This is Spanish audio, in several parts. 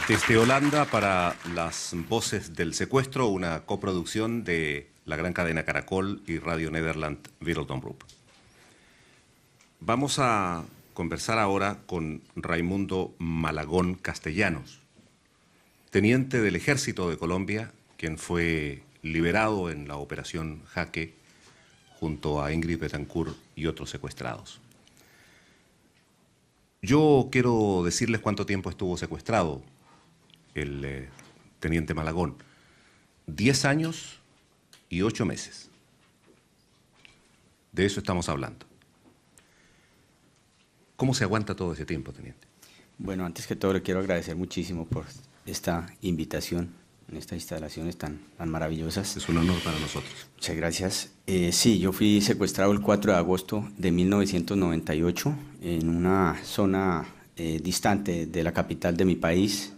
Desde Holanda para Las Voces del Secuestro, una coproducción de la gran cadena Caracol y Radio Nederland Wereldomroep. Vamos a conversar ahora con Raimundo Malagón Castellanos, teniente del Ejército de Colombia, quien fue liberado en la Operación Jaque junto a Ingrid Betancourt y otros secuestrados. Yo quiero decirles cuánto tiempo estuvo secuestrado el teniente Malagón. 10 años y 8 meses. De eso estamos hablando. ¿Cómo se aguanta todo ese tiempo, teniente? Bueno, antes que todo le quiero agradecer muchísimo por esta invitación en estas instalaciones tan maravillosas. Es un honor para nosotros. Muchas gracias. Sí, yo fui secuestrado el 4 de agosto de 1998 en una zona distante de la capital de mi país.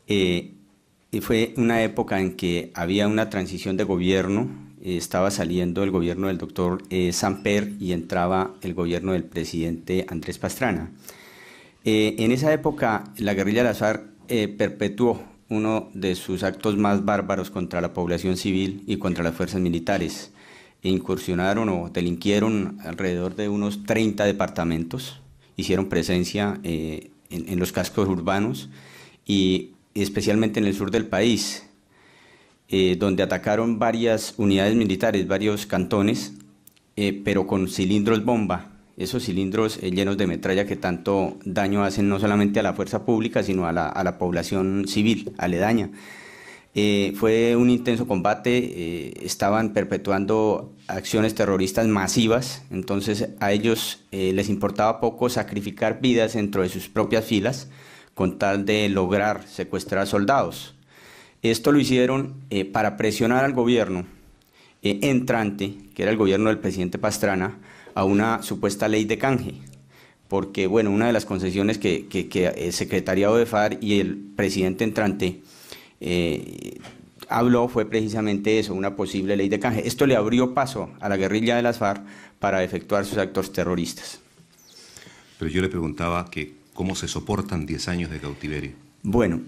Y fue una época en que había una transición de gobierno, estaba saliendo el gobierno del doctor Samper y entraba el gobierno del presidente Andrés Pastrana. En esa época la guerrilla de las FARC perpetuó uno de sus actos más bárbaros contra la población civil y contra las fuerzas militares. Incursionaron o delinquieron alrededor de unos 30 departamentos, hicieron presencia en los cascos urbanos y especialmente en el sur del país, donde atacaron varias unidades militares, varios cantones, pero con cilindros bomba, esos cilindros llenos de metralla que tanto daño hacen no solamente a la fuerza pública, sino a la población civil aledaña. Fue un intenso combate, estaban perpetuando acciones terroristas masivas, entonces a ellos les importaba poco sacrificar vidas dentro de sus propias filas, con tal de lograr secuestrar soldados. Esto lo hicieron para presionar al gobierno entrante, que era el gobierno del presidente Pastrana, a una supuesta ley de canje, porque bueno, una de las concesiones que el secretariado de FARC y el presidente entrante habló fue precisamente eso, una posible ley de canje. Esto le abrió paso a la guerrilla de las FARC para efectuar sus actos terroristas. Pero yo le preguntaba que ¿cómo se soportan 10 años de cautiverio? Bueno,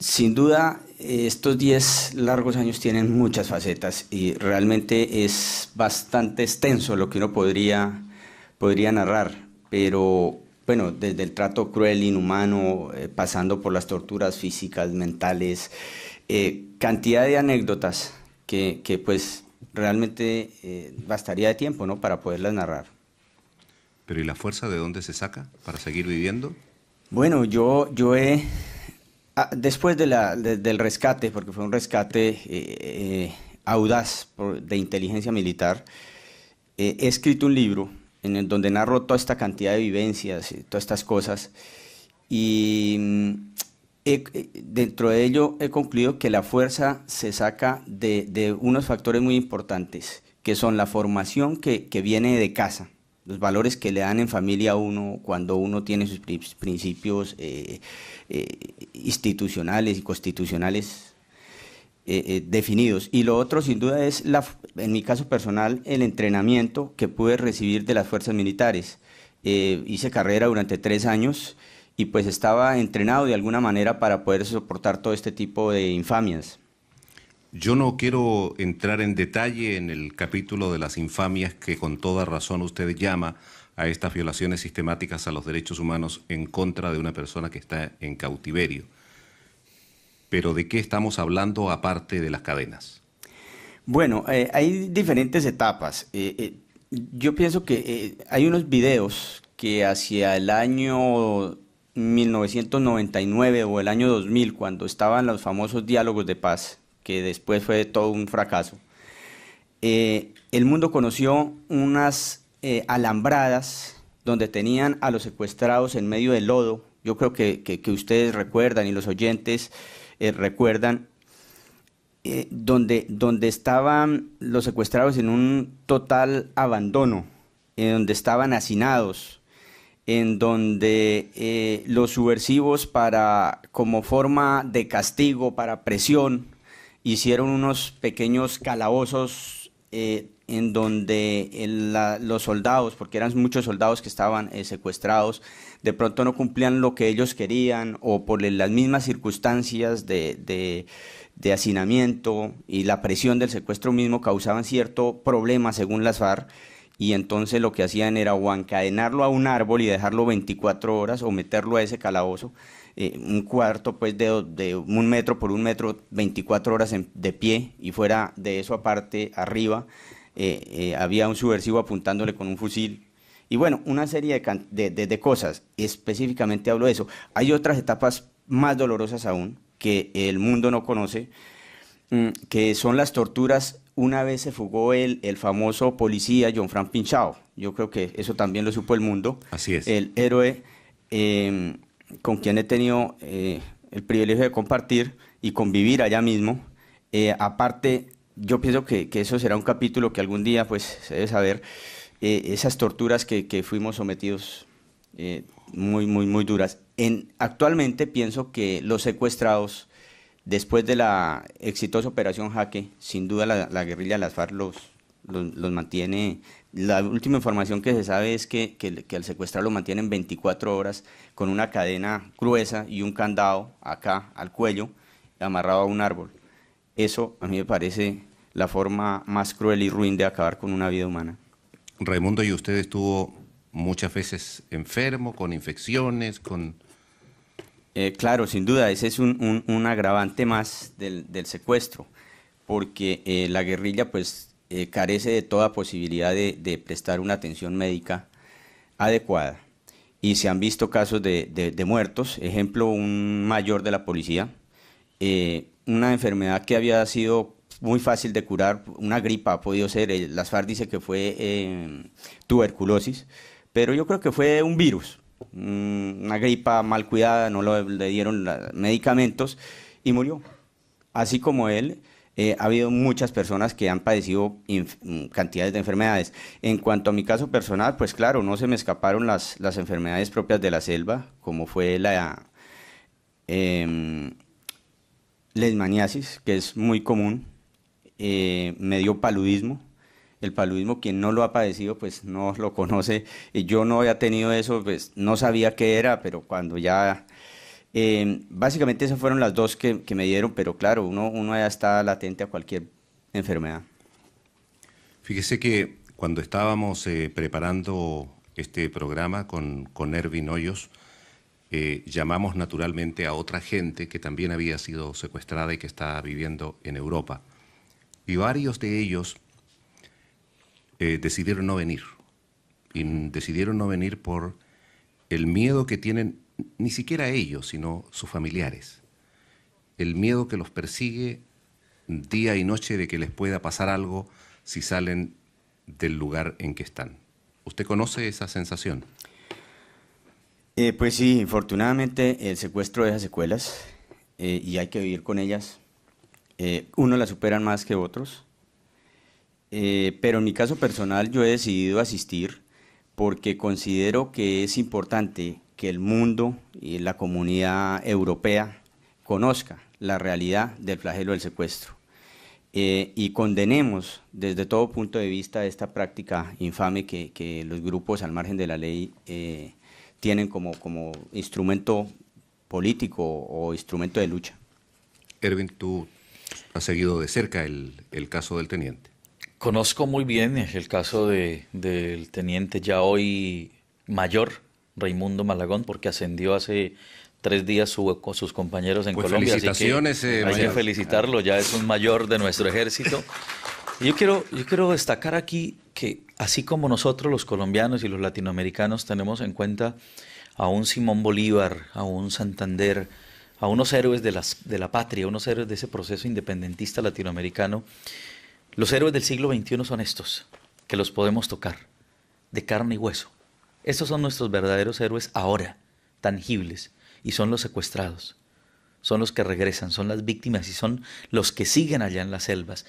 sin duda estos 10 largos años tienen muchas facetas y realmente es bastante extenso lo que uno podría narrar, pero bueno, desde el trato cruel, inhumano, pasando por las torturas físicas, mentales, cantidad de anécdotas que pues realmente bastaría de tiempo, ¿no?, para poderlas narrar. ¿Pero y la fuerza de dónde se saca para seguir viviendo? Bueno, yo he, después del rescate, porque fue un rescate audaz de inteligencia militar, he escrito un libro en el donde narro toda esta cantidad de vivencias, todas estas cosas, y dentro de ello he concluido que la fuerza se saca de unos factores muy importantes, que son la formación que viene de casa, los valores que le dan en familia a uno cuando uno tiene sus principios institucionales y constitucionales definidos. Y lo otro, sin duda, es, en mi caso personal, el entrenamiento que pude recibir de las fuerzas militares. Hice carrera durante 3 años y pues estaba entrenado de alguna manera para poder soportar todo este tipo de infamias. Yo no quiero entrar en detalle en el capítulo de las infamias que con toda razón usted llama a estas violaciones sistemáticas a los derechos humanos en contra de una persona que está en cautiverio. Pero ¿de qué estamos hablando aparte de las cadenas? Bueno, hay diferentes etapas. Yo pienso que hay unos videos que hacia el año 1999 o el año 2000, cuando estaban los famosos diálogos de paz, que después fue todo un fracaso, el mundo conoció unas alambradas donde tenían a los secuestrados en medio del lodo. Yo creo que ustedes recuerdan y los oyentes recuerdan, donde estaban los secuestrados en un total abandono, donde estaban hacinados, en donde los subversivos, como forma de castigo, para presión, hicieron unos pequeños calabozos en donde los soldados, porque eran muchos soldados que estaban secuestrados, de pronto no cumplían lo que ellos querían o por las mismas circunstancias de hacinamiento y la presión del secuestro mismo causaban cierto problema según las FARC, y entonces lo que hacían era o encadenarlo a un árbol y dejarlo 24 horas o meterlo a ese calabozo, un cuarto pues de 1 metro por 1 metro, 24 horas de pie, y fuera de eso aparte arriba había un subversivo apuntándole con un fusil. Y bueno, una serie de cosas, específicamente hablo de eso. Hay otras etapas más dolorosas aún que el mundo no conoce, que son las torturas. Una vez se fugó el famoso policía John Frank Pinchao, yo creo que eso también lo supo el mundo. Así es. El héroe con quien he tenido el privilegio de compartir y convivir allá mismo. Aparte, yo pienso que eso será un capítulo que algún día pues se debe saber, esas torturas que fuimos sometidos, muy, muy, muy duras. Actualmente pienso que los secuestrados, después de la exitosa Operación Jaque, sin duda la guerrilla de las FARC los mantiene. La última información que se sabe es que al secuestrado lo mantienen 24 horas con una cadena gruesa y un candado acá al cuello, amarrado a un árbol. Eso a mí me parece la forma más cruel y ruin de acabar con una vida humana. Raimundo, ¿y usted estuvo muchas veces enfermo, con infecciones, con...? Claro, sin duda, ese es un agravante más del secuestro, porque la guerrilla pues carece de toda posibilidad de prestar una atención médica adecuada. Y se han visto casos de muertos, ejemplo, un mayor de la policía, una enfermedad que había sido muy fácil de curar, una gripa ha podido ser, las FARC dice que fue tuberculosis, pero yo creo que fue un virus, una gripa mal cuidada, no le dieron medicamentos y murió. Así como él, ha habido muchas personas que han padecido cantidades de enfermedades. En cuanto a mi caso personal, pues claro, no se me escaparon las enfermedades propias de la selva, como fue la leishmaniasis, que es muy común. Me dio paludismo. El paludismo, quien no lo ha padecido, pues no lo conoce. Yo no había tenido eso, pues no sabía qué era, pero cuando ya... básicamente esas fueron las dos que me dieron, pero claro, uno ya está latente a cualquier enfermedad. Fíjese que cuando estábamos preparando este programa con Erwin Hoyos, llamamos naturalmente a otra gente que también había sido secuestrada y que está viviendo en Europa. Y varios de ellos decidieron no venir. Y decidieron no venir por el miedo que tienen, ni siquiera ellos, sino sus familiares. El miedo que los persigue día y noche de que les pueda pasar algo si salen del lugar en que están. ¿Usted conoce esa sensación? Pues sí, infortunadamente el secuestro deja secuelas y hay que vivir con ellas. Unos las superan más que otros, pero en mi caso personal yo he decidido asistir porque considero que es importante que el mundo y la comunidad europea conozca la realidad del flagelo del secuestro y condenemos desde todo punto de vista esta práctica infame que los grupos al margen de la ley tienen como instrumento político o instrumento de lucha. Erwin, tú has seguido de cerca el caso del teniente. Conozco muy bien el caso del teniente ya hoy mayor, Raimundo Malagón, porque ascendió hace 3 días con sus compañeros en pues Colombia. Felicitaciones, así que hay que felicitarlo, ya es un mayor de nuestro ejército. Y yo quiero destacar aquí que así como nosotros los colombianos y los latinoamericanos tenemos en cuenta a un Simón Bolívar, a un Santander, a unos héroes de la patria, unos héroes de ese proceso independentista latinoamericano, los héroes del siglo XXI son estos, que los podemos tocar, de carne y hueso. Estos son nuestros verdaderos héroes ahora, tangibles, y son los secuestrados, son los que regresan, son las víctimas y son los que siguen allá en las selvas.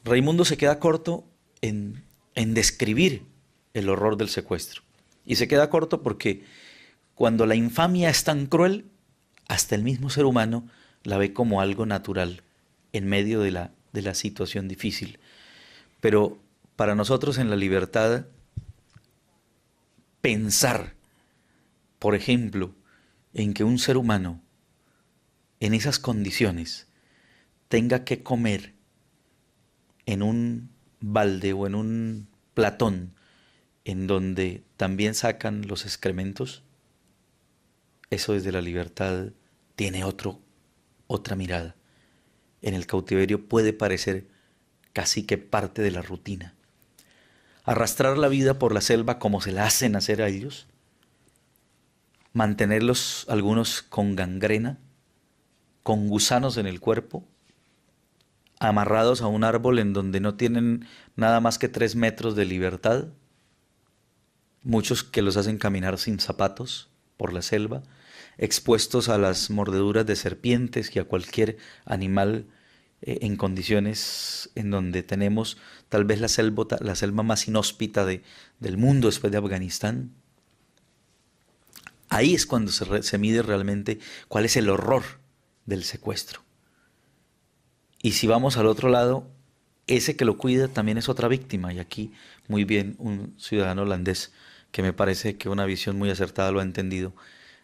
Raimundo se queda corto en describir el horror del secuestro, y se queda corto porque cuando la infamia es tan cruel, hasta el mismo ser humano la ve como algo natural en medio de la situación difícil. Pero para nosotros en la libertad, pensar, por ejemplo, en que un ser humano en esas condiciones tenga que comer en un balde o en un platón en donde también sacan los excrementos, eso desde la libertad tiene otra mirada. En el cautiverio puede parecer casi que parte de la rutina. Arrastrar la vida por la selva como se la hacen hacer a ellos, mantenerlos algunos con gangrena, con gusanos en el cuerpo, amarrados a un árbol en donde no tienen nada más que 3 metros de libertad, muchos que los hacen caminar sin zapatos por la selva, expuestos a las mordeduras de serpientes y a cualquier animal en condiciones en donde tenemos tal vez la selva más inhóspita del mundo después de Afganistán. Ahí es cuando se mide realmente cuál es el horror del secuestro. Y si vamos al otro lado, ese que lo cuida también es otra víctima. Y aquí muy bien un ciudadano holandés que me parece que una visión muy acertada lo ha entendido.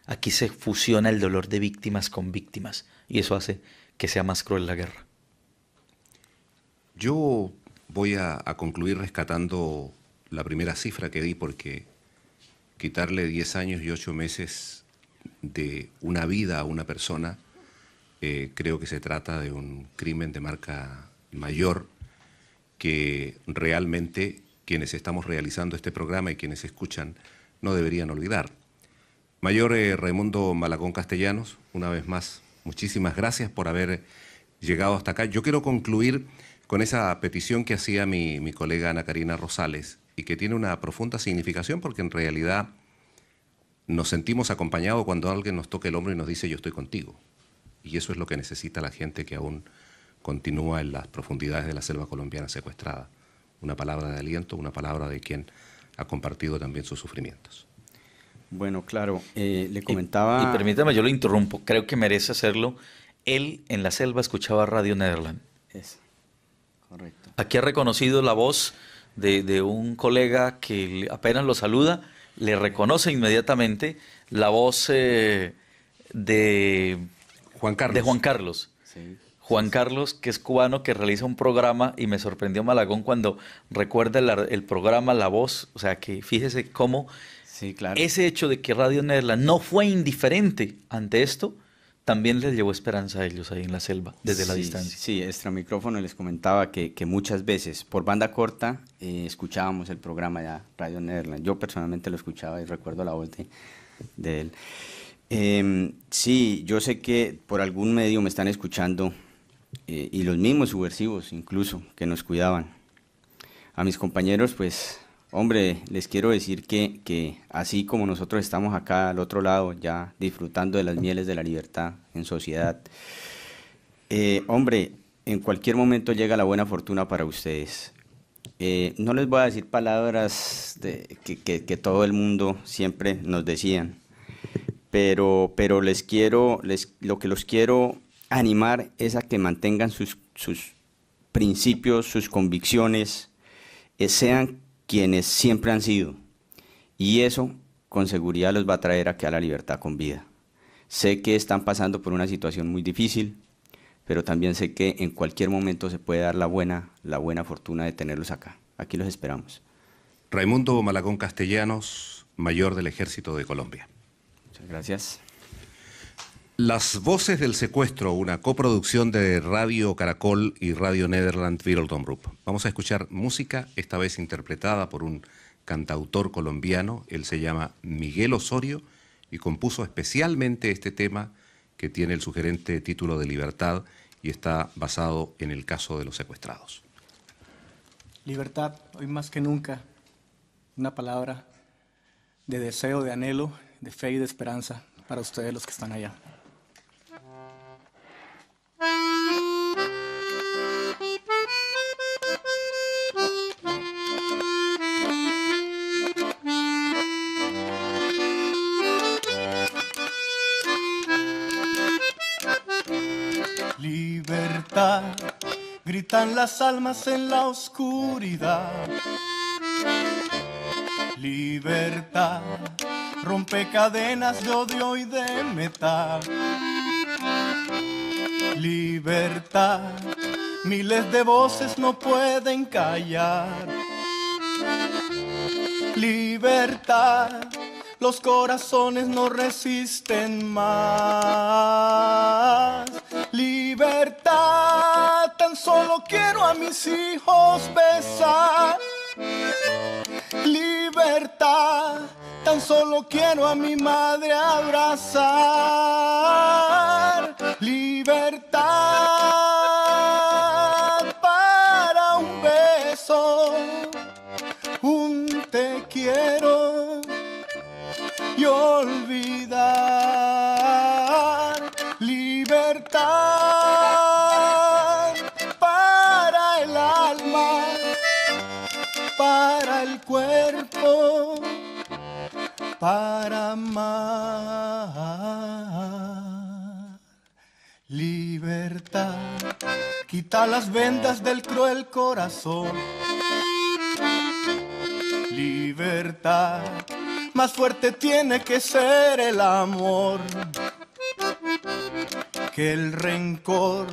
Aquí se fusiona el dolor de víctimas con víctimas y eso hace que sea más cruel la guerra. Yo voy a concluir rescatando la primera cifra que di, porque quitarle 10 años y 8 meses de una vida a una persona, creo que se trata de un crimen de marca mayor que realmente quienes estamos realizando este programa y quienes escuchan no deberían olvidar. Mayor Raimundo Malagón Castellanos, una vez más, muchísimas gracias por haber llegado hasta acá. Yo quiero concluir con esa petición que hacía mi colega Ana Karina Rosales y que tiene una profunda significación, porque en realidad nos sentimos acompañados cuando alguien nos toca el hombro y nos dice yo estoy contigo. Y eso es lo que necesita la gente que aún continúa en las profundidades de la selva colombiana secuestrada. Una palabra de aliento, una palabra de quien ha compartido también sus sufrimientos. Bueno, claro, le comentaba... Y permítame, yo lo interrumpo, creo que merece hacerlo. Él en la selva escuchaba Radio Nederland. Es correcto. Aquí ha reconocido la voz de un colega que apenas lo saluda, le reconoce inmediatamente la voz de Juan Carlos. De Juan Carlos. Sí. Juan Carlos, que es cubano, que realiza un programa, y me sorprendió Malagón cuando recuerda el programa La Voz. O sea, que fíjese cómo Sí, claro. ese hecho de que Radio Nederland no fue indiferente ante esto, también les llevó esperanza a ellos ahí en la selva, desde la distancia. Sí, extra micrófono les comentaba que muchas veces por banda corta escuchábamos el programa de Radio Nederland. Yo personalmente lo escuchaba y recuerdo la voz de él. Sí, yo sé que por algún medio me están escuchando y los mismos subversivos incluso que nos cuidaban. A mis compañeros, pues, hombre, les quiero decir que así como nosotros estamos acá al otro lado ya disfrutando de las mieles de la libertad en sociedad, hombre, en cualquier momento llega la buena fortuna para ustedes. No les voy a decir palabras que todo el mundo siempre nos decían, pero lo que los quiero animar es a que mantengan sus principios, sus convicciones, sean quienes siempre han sido, y eso con seguridad los va a traer aquí a la libertad con vida. Sé que están pasando por una situación muy difícil, pero también sé que en cualquier momento se puede dar la buena fortuna de tenerlos acá. Aquí los esperamos. Raimundo Malagón Castellanos, mayor del Ejército de Colombia. Muchas gracias. Las Voces del Secuestro, una coproducción de Radio Caracol y Radio Nederland Wereldomroep. Vamos a escuchar música, esta vez interpretada por un cantautor colombiano. Él se llama Miguel Osorio y compuso especialmente este tema que tiene el sugerente título de Libertad y está basado en el caso de los secuestrados. Libertad, hoy más que nunca, una palabra de deseo, de anhelo, de fe y de esperanza para ustedes los que están allá. Libertad, gritan las almas en la oscuridad. Libertad, rompe cadenas de odio y de metal. Libertad, miles de voces no pueden callar. Libertad, los corazones no resisten más. Libertad, tan solo quiero a mis hijos besar. Libertad, tan solo quiero a mi madre abrazar. Libertad para un beso, un te quiero y olvidar. Libertad para el alma, para el cuerpo, para amar. Libertad, quita las vendas del cruel corazón. Libertad, más fuerte tiene que ser el amor que el rencor,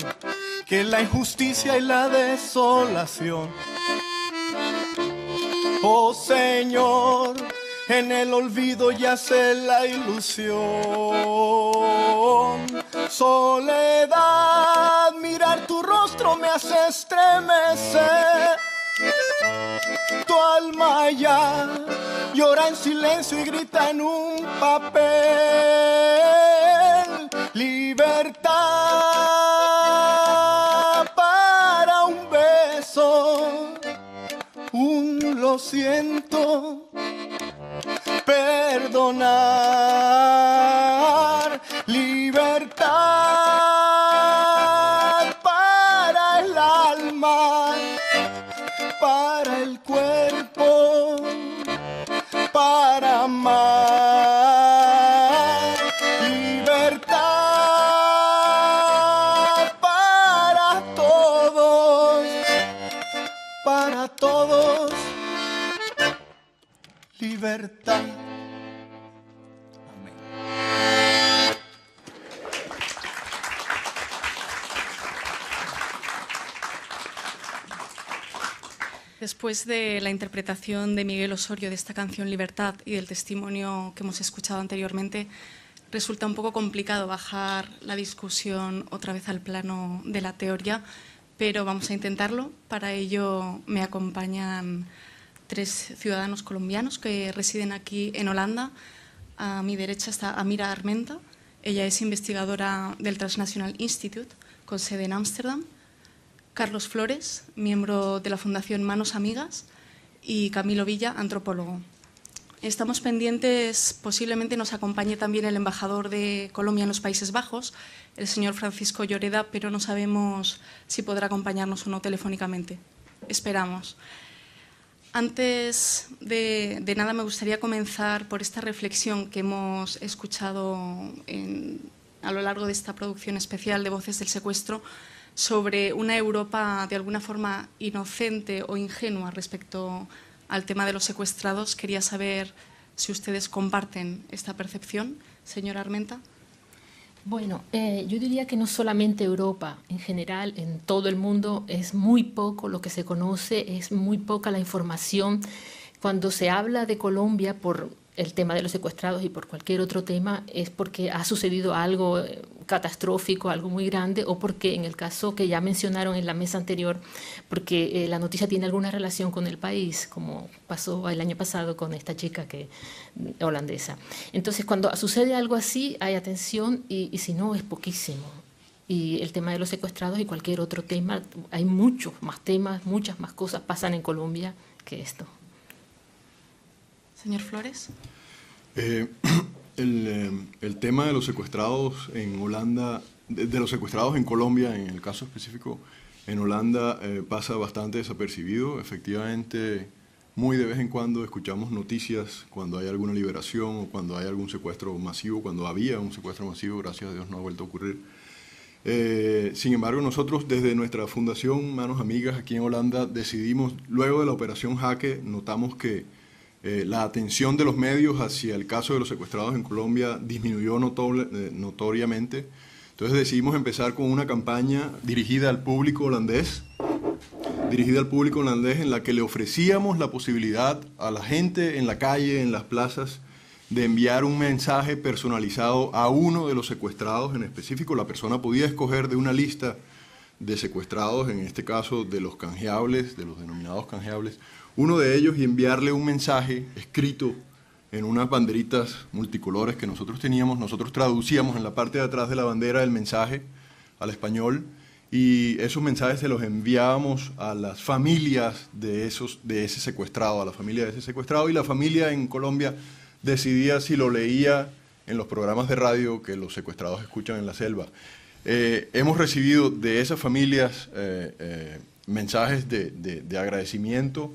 que la injusticia y la desolación. Oh Señor, en el olvido yace la ilusión. Soledad, mirar tu rostro me hace estremecer. Tu alma ya llora en silencio y grita en un papel. Libertad para un beso, un lo siento, perdonar. Libertad para el alma, para el cuerpo, para amar. Libertad para todos, para todos. Libertad. Amén. Después de la interpretación de Miguel Osorio de esta canción Libertad y del testimonio que hemos escuchado anteriormente, resulta un poco complicado bajar la discusión otra vez al plano de la teoría, pero vamos a intentarlo. Para ello me acompañan 3 ciudadanos colombianos que residen aquí en Holanda. A mi derecha está Amira Armenta. Ella es investigadora del Transnational Institute con sede en Ámsterdam. Carlos Flores, miembro de la Fundación Manos Amigas, y Camilo Villa, antropólogo. Estamos pendientes, posiblemente nos acompañe también el embajador de Colombia en los Países Bajos, el señor Francisco Lloreda, pero no sabemos si podrá acompañarnos o no telefónicamente. Esperamos. Antes de nada, me gustaría comenzar por esta reflexión que hemos escuchado a lo largo de esta producción especial de Voces del Secuestro, sobre una Europa de alguna forma inocente o ingenua respecto al tema de los secuestrados. Quería saber si ustedes comparten esta percepción. Señora Armenta. Bueno, yo diría que no solamente Europa, en general, en todo el mundo, es muy poco lo que se conoce, es muy poca la información. Cuando se habla de Colombia por el tema de los secuestrados y por cualquier otro tema, es porque ha sucedido algo catastrófico, algo muy grande, o porque en el caso que ya mencionaron en la mesa anterior, porque la noticia tiene alguna relación con el país, como pasó el año pasado con esta chica holandesa. Entonces, cuando sucede algo así, hay atención y si no, es poquísimo. Y el tema de los secuestrados y cualquier otro tema, hay muchos más temas, muchas más cosas pasan en Colombia que esto. Señor Flores. El tema de los secuestrados en Holanda, de los secuestrados en Colombia, en el caso específico en Holanda, pasa bastante desapercibido. Efectivamente, muy de vez en cuando escuchamos noticias cuando hay alguna liberación o cuando hay algún secuestro masivo, cuando había un secuestro masivo, gracias a Dios no ha vuelto a ocurrir. Sin embargo, nosotros desde nuestra fundación Manos Amigas aquí en Holanda decidimos, luego de la operación Jaque, notamos que la atención de los medios hacia el caso de los secuestrados en Colombia disminuyó notoriamente. Entonces decidimos empezar con una campaña dirigida al público holandés, en la que le ofrecíamos la posibilidad a la gente en la calle, en las plazas, de enviar un mensaje personalizado a uno de los secuestrados en específico. La persona podía escoger de una lista de secuestrados, en este caso de los canjeables, de los denominados canjeables, uno de ellos, y enviarle un mensaje escrito en unas banderitas multicolores que nosotros teníamos. Nosotros traducíamos en la parte de atrás de la bandera el mensaje al español, y esos mensajes se los enviábamos a las familias de ese secuestrado, a la familia de ese secuestrado, y la familia en Colombia decidía si lo leía en los programas de radio que los secuestrados escuchan en la selva. Hemos recibido de esas familias mensajes de agradecimiento.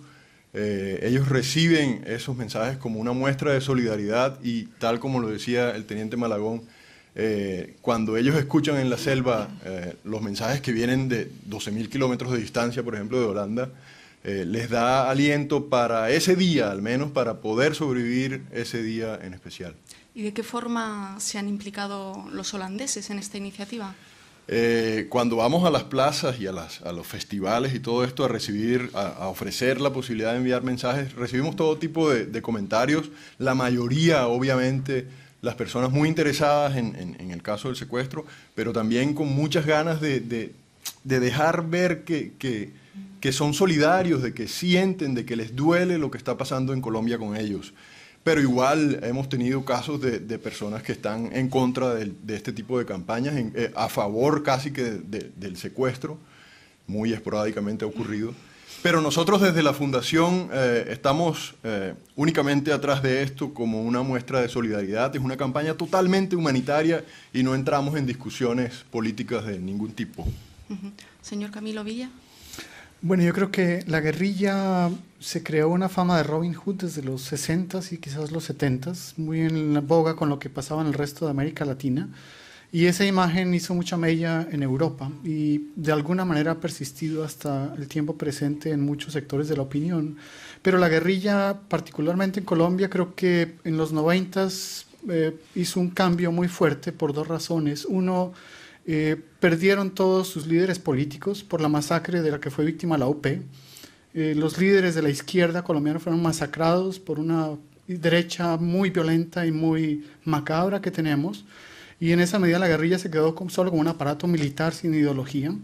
Ellos reciben esos mensajes como una muestra de solidaridad, y tal como lo decía el teniente Malagón, cuando ellos escuchan en la selva los mensajes que vienen de 12.000 kilómetros de distancia, por ejemplo, de Holanda, les da aliento para ese día, al menos para poder sobrevivir ese día en especial. ¿Y de qué forma se han implicado los holandeses en esta iniciativa? Cuando vamos a las plazas y a los festivales y todo esto a ofrecer la posibilidad de enviar mensajes, recibimos todo tipo de comentarios, la mayoría obviamente las personas muy interesadas en el caso del secuestro, pero también con muchas ganas de dejar ver que son solidarios, de que sienten, de que les duele lo que está pasando en Colombia con ellos. Pero igual hemos tenido casos de personas que están en contra de este tipo de campañas, a favor casi que del secuestro, muy esporádicamente ha ocurrido. Pero nosotros desde la Fundación estamos únicamente atrás de esto como una muestra de solidaridad. Es una campaña totalmente humanitaria y no entramos en discusiones políticas de ningún tipo. Señor Camilo Villa. Bueno, yo creo que la guerrilla se creó una fama de Robin Hood desde los 60s y quizás los 70s, muy en la boga con lo que pasaba en el resto de América Latina. Y esa imagen hizo mucha mella en Europa y de alguna manera ha persistido hasta el tiempo presente en muchos sectores de la opinión. Pero la guerrilla, particularmente en Colombia, creo que en los 90s hizo un cambio muy fuerte por dos razones. Uno, perdieron todos sus líderes políticos por la masacre de la que fue víctima la UP. Los líderes de la izquierda colombiana fueron masacrados por una derecha muy violenta y muy macabra que tenemos, y en esa medida la guerrilla se quedó solo como un aparato militar sin ideología.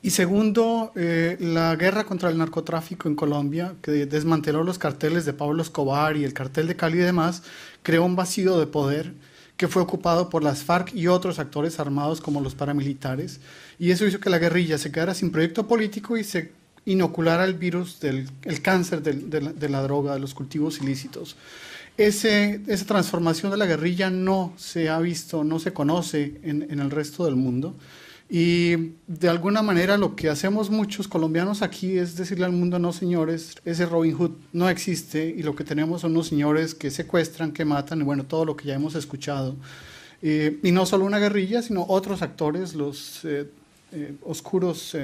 Y segundo, la guerra contra el narcotráfico en Colombia, que desmanteló los carteles de Pablo Escobar y el cartel de Cali y demás, creó un vacío de poder que fue ocupado por las FARC y otros actores armados como los paramilitares, y eso hizo que la guerrilla se quedara sin proyecto político y se inoculara el virus, el cáncer de la droga, de los cultivos ilícitos. Esa transformación de la guerrilla no se ha visto, no se conoce en el resto del mundo, y de alguna manera lo que hacemos muchos colombianos aquí es decirle al mundo: no señores, ese Robin Hood no existe, y lo que tenemos son unos señores que secuestran, que matan, y bueno, todo lo que ya hemos escuchado. Y no solo una guerrilla, sino otros actores, los oscuros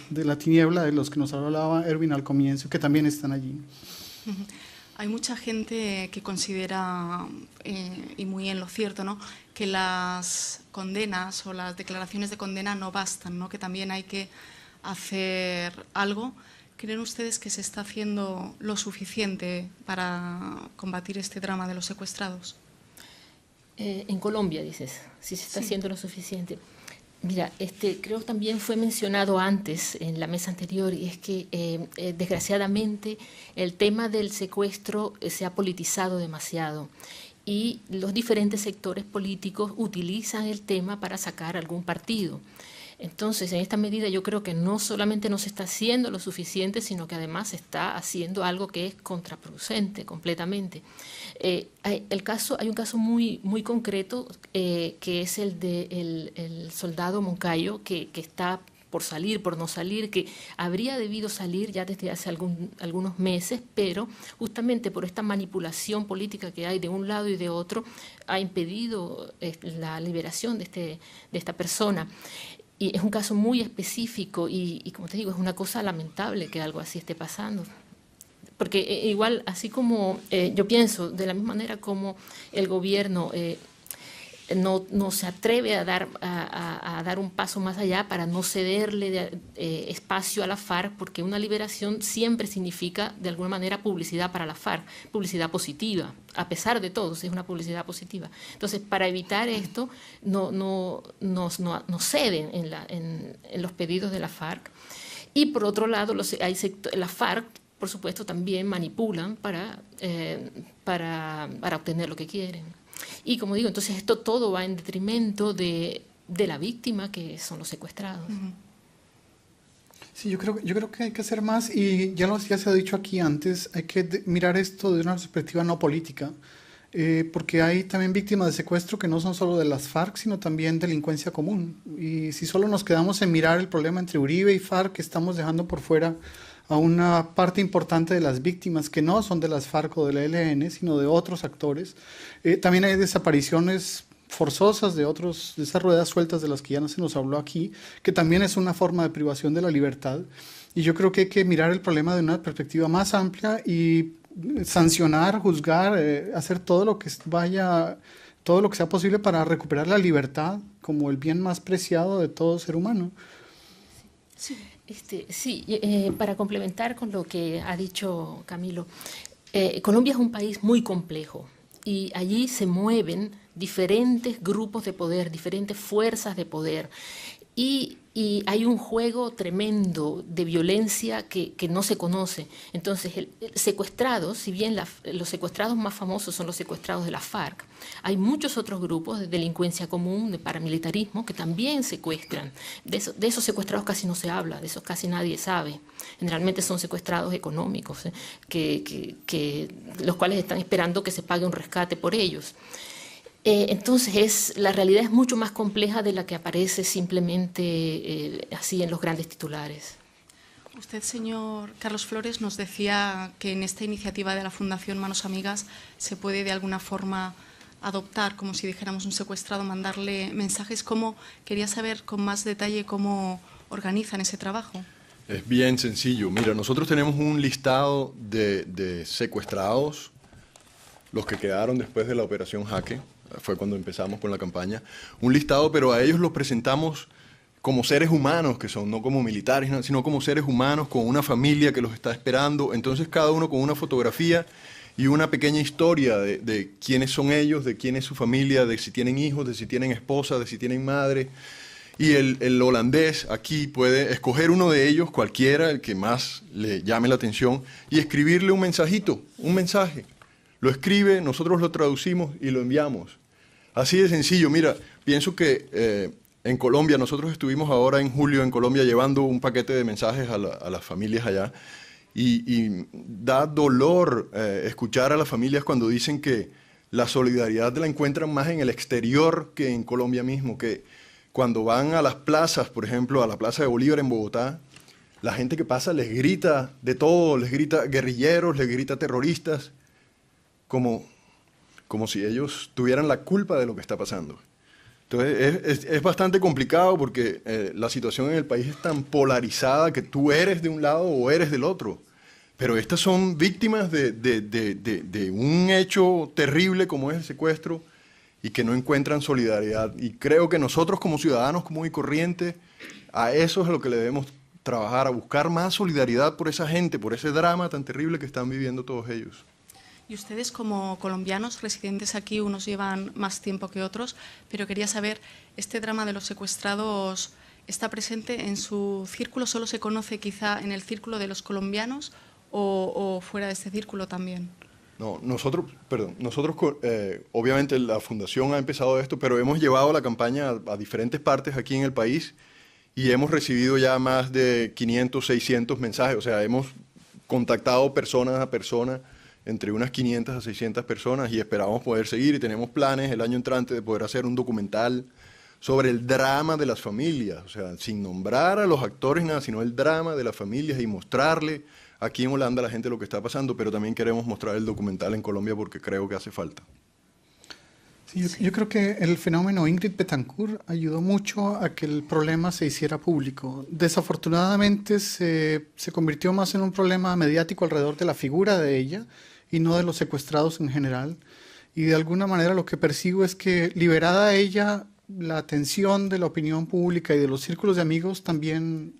de la tiniebla, de los que nos hablaba Erwin al comienzo, que también están allí. Hay mucha gente que considera, y muy en lo cierto, ¿no?, que las condenas o las declaraciones de condena no bastan, ¿no?, que también hay que hacer algo. ¿Creen ustedes que se está haciendo lo suficiente para combatir este drama de los secuestrados? En Colombia, dices, si se está haciendo lo suficiente. Mira, creo que también fue mencionado antes en la mesa anterior, y es que desgraciadamente el tema del secuestro se ha politizado demasiado, y los diferentes sectores políticos utilizan el tema para sacar algún partido. Entonces, en esta medida yo creo que no solamente no se está haciendo lo suficiente, sino que además se está haciendo algo que es contraproducente completamente. Hay un caso muy, muy concreto, que es el del soldado Moncayo, que está por salir, por no salir, que habría debido salir ya desde hace algunos meses, pero justamente por esta manipulación política que hay de un lado y de otro, ha impedido la liberación de esta persona. Y es un caso muy específico y como te digo, es una cosa lamentable que algo así esté pasando. Porque igual, así como yo pienso, de la misma manera como el gobierno no se atreve a dar un paso más allá para no cederle espacio a la FARC, porque una liberación siempre significa, de alguna manera, publicidad para la FARC, publicidad positiva, a pesar de todo, es una publicidad positiva. Entonces, para evitar esto, no ceden en los pedidos de la FARC. Y por otro lado, la FARC, por supuesto, también manipulan para obtener lo que quieren. Y como digo, entonces esto todo va en detrimento de la víctima, que son los secuestrados. Sí, yo creo que hay que hacer más, y ya se ha dicho aquí antes, hay que mirar esto de una perspectiva no política, porque hay también víctimas de secuestro que no son solo de las FARC, sino también delincuencia común. Y si solo nos quedamos en mirar el problema entre Uribe y FARC, estamos dejando por fuera a una parte importante de las víctimas que no son de las FARC o del ELN, sino de otros actores. También hay desapariciones forzosas de esas ruedas sueltas de las que ya no se nos habló aquí, que también es una forma de privación de la libertad. Y yo creo que hay que mirar el problema de una perspectiva más amplia y sancionar, juzgar, hacer todo lo que sea posible para recuperar la libertad como el bien más preciado de todo ser humano. Sí. Para complementar con lo que ha dicho Camilo, Colombia es un país muy complejo y allí se mueven diferentes grupos de poder, diferentes fuerzas de poder, y hay un juego tremendo de violencia que no se conoce. Entonces, secuestrados, si bien los secuestrados más famosos son los secuestrados de la FARC, hay muchos otros grupos de delincuencia común, de paramilitarismo, que también secuestran. De esos secuestrados casi no se habla, de esos casi nadie sabe. Generalmente son secuestrados económicos, los cuales están esperando que se pague un rescate por ellos. Entonces, la realidad es mucho más compleja de la que aparece simplemente así en los grandes titulares. Usted, señor Carlos Flores, nos decía que en esta iniciativa de la Fundación Manos Amigas se puede de alguna forma adoptar, como si dijéramos un secuestrado, mandarle mensajes. Quería saber con más detalle cómo organizan ese trabajo. Es bien sencillo. Mira, nosotros tenemos un listado de secuestrados, los que quedaron después de la Operación Jaque. Fue cuando empezamos con la campaña, un listado, pero a ellos los presentamos como seres humanos que son, no como militares, sino como seres humanos con una familia que los está esperando. Entonces cada uno con una fotografía y una pequeña historia de quiénes son ellos, de quién es su familia, de si tienen hijos, de si tienen esposa, de si tienen madre. Y el holandés aquí puede escoger uno de ellos, cualquiera, el que más le llame la atención, y escribirle un mensajito, un mensaje. Lo escribe, nosotros lo traducimos y lo enviamos. Así de sencillo. Mira, pienso que en Colombia, nosotros estuvimos ahora en julio en Colombia llevando un paquete de mensajes a las familias allá, y da dolor escuchar a las familias cuando dicen que la solidaridad la encuentran más en el exterior que en Colombia mismo, que cuando van a las plazas, por ejemplo, a la Plaza de Bolívar en Bogotá, la gente que pasa les grita de todo, les grita guerrilleros, les grita terroristas, como si ellos tuvieran la culpa de lo que está pasando. Entonces es bastante complicado porque la situación en el país es tan polarizada que tú eres de un lado o eres del otro. Pero estas son víctimas de un hecho terrible como es el secuestro y que no encuentran solidaridad. Y creo que nosotros como ciudadanos común y corriente, a eso es a lo que le debemos trabajar, a buscar más solidaridad por esa gente, por ese drama tan terrible que están viviendo todos ellos. Y ustedes, como colombianos residentes aquí, unos llevan más tiempo que otros, pero quería saber, ¿este drama de los secuestrados está presente en su círculo? ¿Solo se conoce quizá en el círculo de los colombianos o fuera de este círculo también? No, nosotros obviamente la Fundación ha empezado esto, pero hemos llevado la campaña a diferentes partes aquí en el país y hemos recibido ya más de 500, 600 mensajes. O sea, hemos contactado persona a persona, entre unas 500 a 600 personas, y esperamos poder seguir, y tenemos planes el año entrante de poder hacer un documental sobre el drama de las familias, o sea, sin nombrar a los actores nada, sino el drama de las familias y mostrarle aquí en Holanda a la gente lo que está pasando, pero también queremos mostrar el documental en Colombia porque creo que hace falta. Sí, yo creo que el fenómeno Ingrid Betancourt ayudó mucho a que el problema se hiciera público. Desafortunadamente se convirtió más en un problema mediático alrededor de la figura de ella y no de los secuestrados en general. Y de alguna manera lo que percibo es que liberada ella, la atención de la opinión pública y de los círculos de amigos también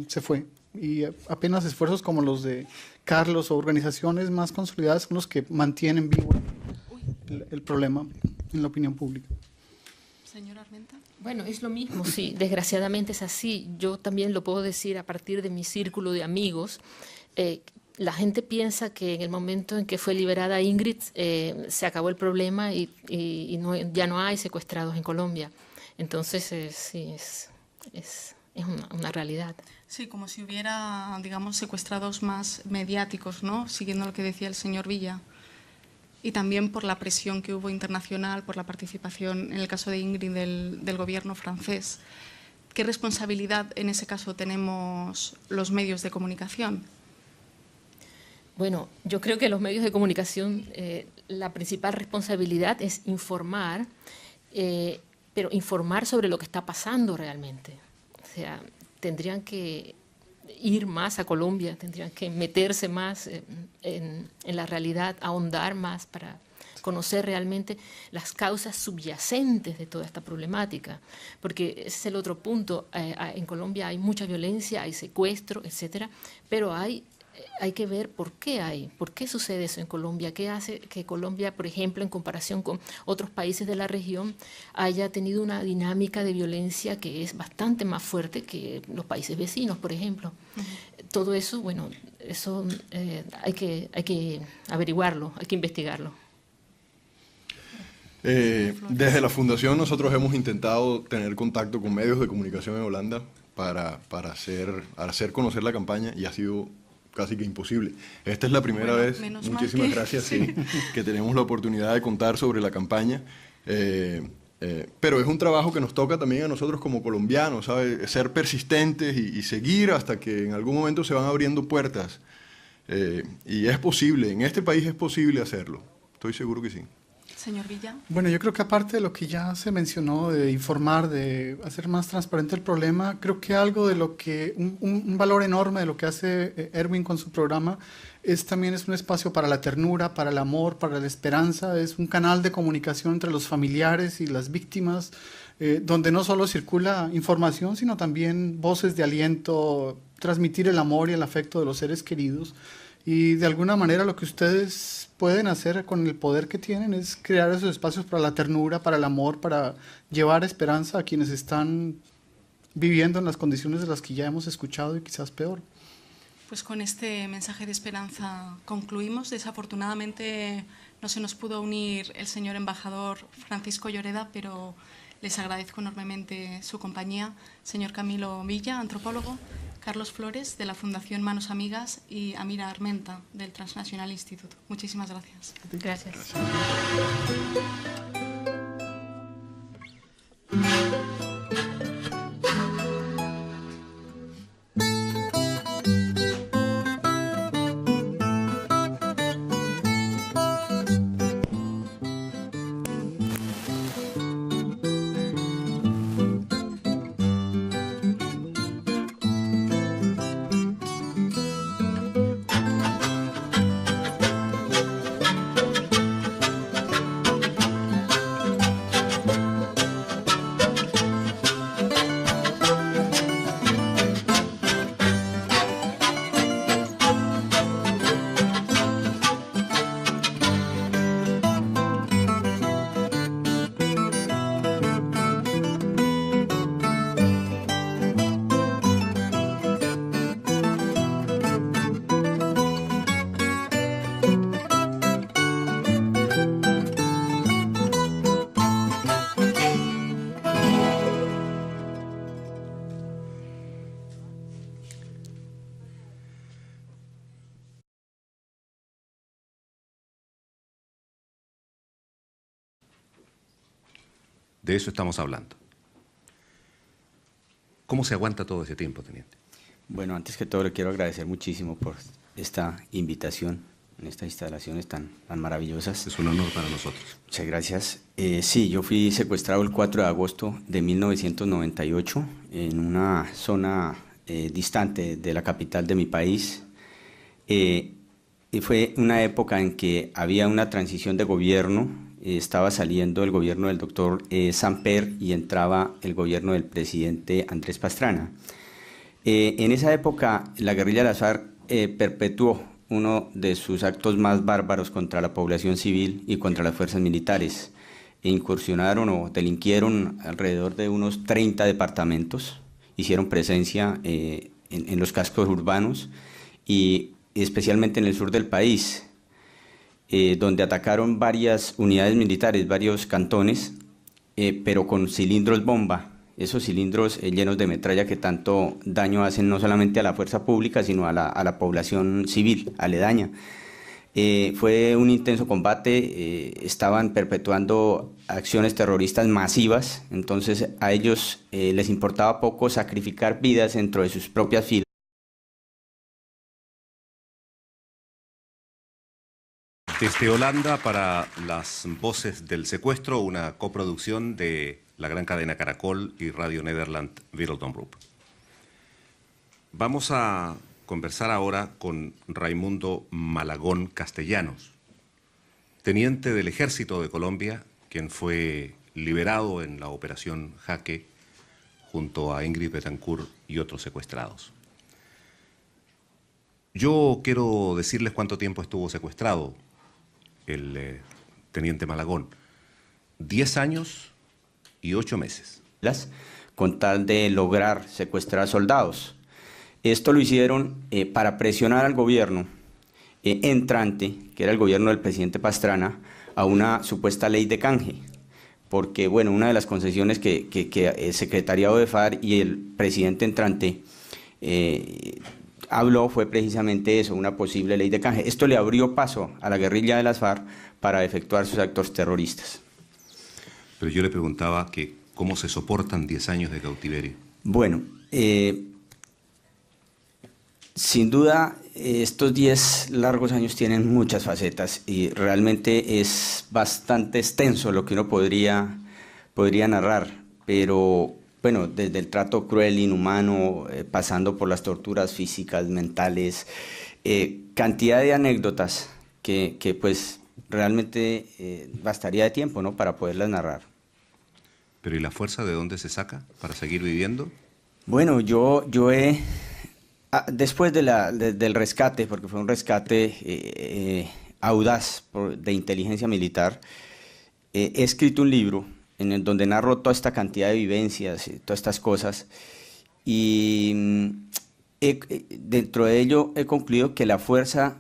se fue. Y apenas esfuerzos como los de Carlos o organizaciones más consolidadas son los que mantienen vivo el problema en la opinión pública. Señora Armenta. Bueno, es lo mismo, sí, desgraciadamente es así. Yo también lo puedo decir a partir de mi círculo de amigos. La gente piensa que en el momento en que fue liberada Ingrid se acabó el problema y ya no hay secuestrados en Colombia. Entonces, sí, es una realidad. Sí, como si hubiera, digamos, secuestrados más mediáticos, ¿no? Siguiendo lo que decía el señor Villa. Y también por la presión que hubo internacional, por la participación, en el caso de Ingrid, del gobierno francés. ¿Qué responsabilidad en ese caso tenemos los medios de comunicación? Bueno, yo creo que los medios de comunicación, la principal responsabilidad es informar, pero informar sobre lo que está pasando realmente. O sea, tendrían que ir más a Colombia, tendrían que meterse más en la realidad, ahondar más para conocer realmente las causas subyacentes de toda esta problemática, porque ese es el otro punto. En Colombia hay mucha violencia, hay secuestro, etcétera, pero hay que ver por qué sucede eso en Colombia, qué hace que Colombia, por ejemplo, en comparación con otros países de la región, haya tenido una dinámica de violencia que es bastante más fuerte que los países vecinos, por ejemplo. Todo eso, bueno, eso hay que averiguarlo, hay que investigarlo. Desde la Fundación nosotros hemos intentado tener contacto con medios de comunicación en Holanda para hacer conocer la campaña y ha sido casi que imposible. Esta es la primera vez, muchísimas gracias, sí, que tenemos la oportunidad de contar sobre la campaña, pero es un trabajo que nos toca también a nosotros como colombianos, ¿sabe? Ser persistentes y seguir hasta que en algún momento se van abriendo puertas, y es posible, en este país es posible hacerlo, estoy seguro que sí. Señor Villa. Bueno, yo creo que aparte de lo que ya se mencionó, de informar, de hacer más transparente el problema, creo que algo de lo que, un valor enorme de lo que hace Erwin con su programa también es un espacio para la ternura, para el amor, para la esperanza, es un canal de comunicación entre los familiares y las víctimas, donde no solo circula información, sino también voces de aliento, transmitir el amor y el afecto de los seres queridos. Y de alguna manera lo que ustedes pueden hacer con el poder que tienen es crear esos espacios para la ternura, para el amor, para llevar esperanza a quienes están viviendo en las condiciones de las que ya hemos escuchado y quizás peor. Pues con este mensaje de esperanza concluimos. Desafortunadamente no se nos pudo unir el señor embajador Francisco Lloreda, pero les agradezco enormemente su compañía. Señor Camilo Villa, antropólogo, Carlos Flores, de la Fundación Manos Amigas, y Amira Armenta, del Transnational Institute. Muchísimas gracias. Gracias. De eso estamos hablando. ¿Cómo se aguanta todo ese tiempo, teniente? Bueno, antes que todo le quiero agradecer muchísimo por esta invitación en estas instalaciones tan maravillosas. Es un honor para nosotros. Muchas gracias. Sí, yo fui secuestrado el 4 de agosto de 1998 en una zona distante de la capital de mi país. Y fue una época en que había una transición de gobierno, estaba saliendo el gobierno del doctor Samper y entraba el gobierno del presidente Andrés Pastrana. En esa época la guerrilla de las FARC perpetuó uno de sus actos más bárbaros contra la población civil y contra las fuerzas militares. Incursionaron o delinquieron alrededor de unos 30 departamentos, hicieron presencia en los cascos urbanos y especialmente en el sur del país, donde atacaron varias unidades militares, varios cantones, pero con cilindros bomba, esos cilindros llenos de metralla que tanto daño hacen no solamente a la fuerza pública, sino a la población civil aledaña. Fue un intenso combate, estaban perpetuando acciones terroristas masivas, entonces a ellos les importaba poco sacrificar vidas dentro de sus propias filas. Desde Holanda para las voces del secuestro, una coproducción de la gran cadena Caracol y Radio Nederland Wereldomroep. Vamos a conversar ahora con Raimundo Malagón Castellanos, teniente del Ejército de Colombia, quien fue liberado en la Operación Jaque junto a Ingrid Betancourt y otros secuestrados. Yo quiero decirles cuánto tiempo estuvo secuestrado el teniente Malagón. 10 años y 8 meses. Con tal de lograr secuestrar soldados. Esto lo hicieron para presionar al gobierno entrante, que era el gobierno del presidente Pastrana, a una supuesta ley de canje. Porque, bueno, una de las concesiones que el secretariado de FARC y el presidente entrante habló fue precisamente eso, una posible ley de canje. Esto le abrió paso a la guerrilla de las FARC para efectuar sus actos terroristas. Pero yo le preguntaba que cómo se soportan 10 años de cautiverio. Bueno, sin duda estos 10 largos años tienen muchas facetas y realmente es bastante extenso lo que uno podría narrar, pero bueno, desde el trato cruel, inhumano, pasando por las torturas físicas, mentales, cantidad de anécdotas que pues realmente bastaría de tiempo, ¿no?, para poderlas narrar. ¿Pero y la fuerza de dónde se saca para seguir viviendo? Bueno, yo he, después del rescate, porque fue un rescate audaz de inteligencia militar, he escrito un libro en el donde narro toda esta cantidad de vivencias, todas estas cosas, y dentro de ello he concluido que la fuerza